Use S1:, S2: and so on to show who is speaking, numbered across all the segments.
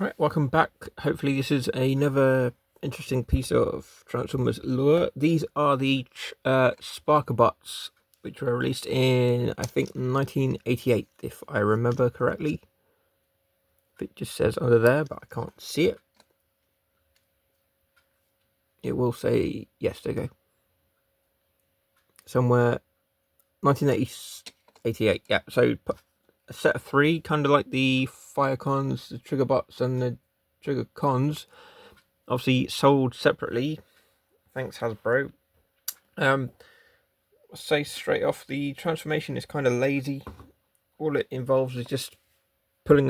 S1: Alright, welcome back. Hopefully this is another interesting piece of Transformers lore. These are the Sparkabots, which were released in, I think, 1988, if I remember correctly. It just says under there, but I can't see it. It will say, yes, there you go. Somewhere, 1988, yeah. So a set of three, kind of like the Firecons, the Triggerbots, and the Triggercons. Obviously sold separately. Thanks, Hasbro. I'll say straight off, the transformation is kind of lazy. All it involves is just pulling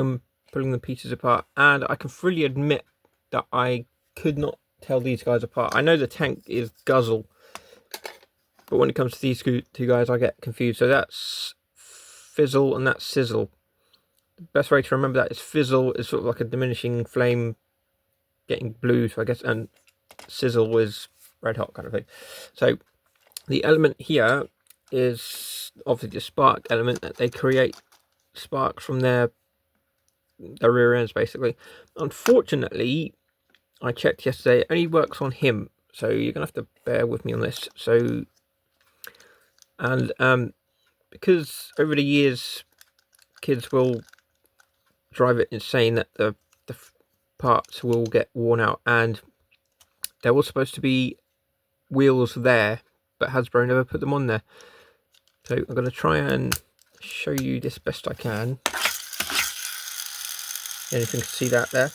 S1: the pieces apart, and I can freely admit that I could not tell these guys apart. I know the tank is Guzzle, but when it comes to these two guys, I get confused. So that's Fizzle and that's Sizzle. The best way to remember that is Fizzle is sort of like a diminishing flame getting blue, so I guess, and Sizzle is red hot kind of thing. So the element here is obviously the spark element, that they create sparks from their rear ends, basically. Unfortunately, I checked yesterday, it only works on him, so you're gonna have to bear with me on this. So, and because over the years, kids will drive it insane that the parts will get worn out, and there was supposed to be wheels there, but Hasbro never put them on there. So I'm going to try and show you this best I can. Yeah, you can see that there.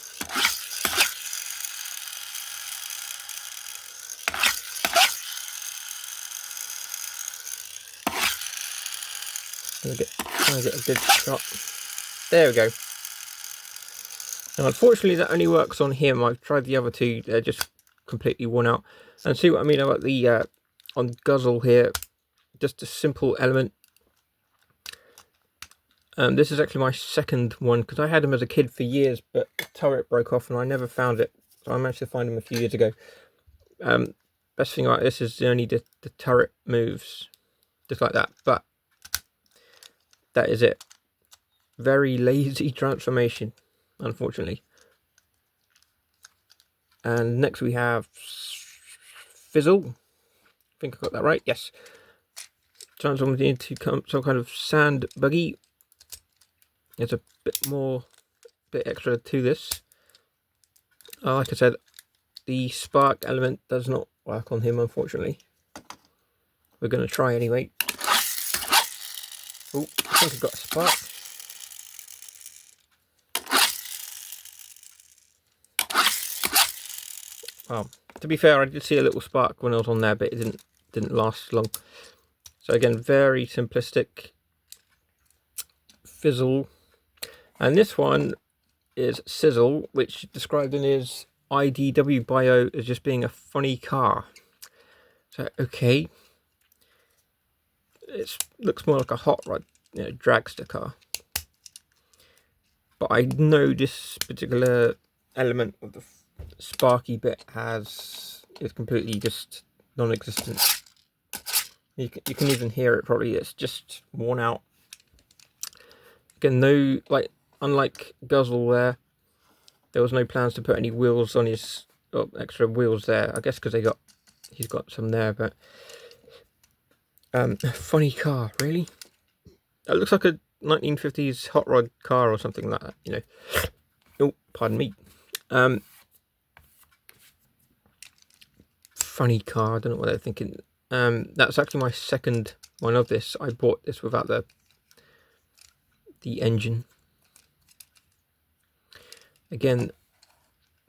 S1: Try and get a good shot. There we go. Now, unfortunately, that only works on him. I've tried the other two; they're just completely worn out. And see what I mean about the on Guzzle here? Just a simple element. This is actually my second one, because I had him as a kid for years, but the turret broke off and I never found it. So I managed to find him a few years ago. Best thing about this is only the turret moves, just like that. But that is it. Very lazy transformation, unfortunately. And next we have Fizzle. I think I got that right. Yes. Transformed into some kind of sand buggy. There's a bit extra to this. Like I said, the spark element does not work on him, unfortunately. We're going to try anyway. Oh, I think I've got a spark. Well, to be fair, I did see a little spark when I was on there, but it didn't last long. So again, very simplistic. Fizzle. And this one is Sizzle, which described in his IDW bio as just being a funny car. So, okay. It looks more like a hot rod, dragster car. But I know this particular element of the sparky bit is completely just non-existent. You can even hear it probably. It's just worn out. Again, no, unlike Guzzle there was no plans to put any wheels on his, extra wheels there. I guess because he's got some there, but funny car, really. It looks like a 1950s hot rod car or something like that, Oh, pardon me. Funny car. I don't know what they're thinking. That's actually my second one of this. I bought this without the engine. Again,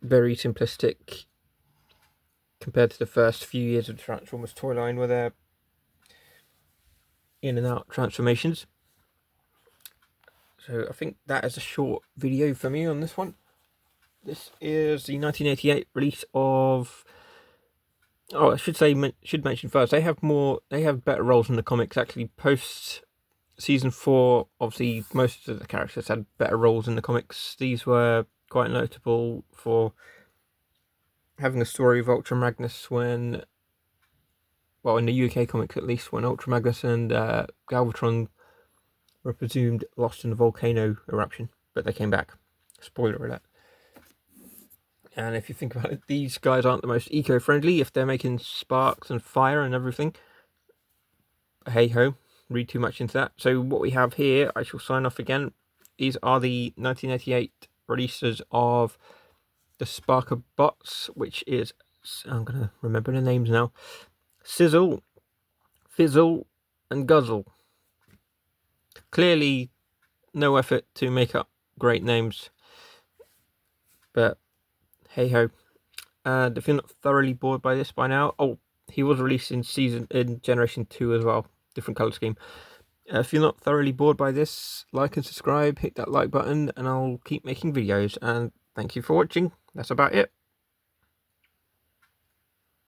S1: very simplistic compared to the first few years of the Transformers toy line, where they're in and out transformations. So I think that is a short video for me on this one. This is the 1988 release of. Oh, I should mention first, they have better roles in the comics. Actually, post season 4, obviously most of the characters had better roles in the comics. These were quite notable for having a story of Ultra Magnus when, well, in the UK comics at least, when Ultra Magnus and Galvatron were presumed lost in a volcano eruption, but they came back. Spoiler alert. And if you think about it, these guys aren't the most eco-friendly if they're making sparks and fire and everything. Hey ho, read too much into that. So what we have here, I shall sign off again. These are the 1988 releases of the Sparkabots, which is, I'm going to remember the names now, Sizzle, Fizzle, and Guzzle. Clearly, no effort to make up great names, but hey ho. And if you're not thoroughly bored by this by now, oh, he was released in Generation 2 as well, different colour scheme. If you're not thoroughly bored by this, like and subscribe, hit that like button, and I'll keep making videos. And thank you for watching. That's about it.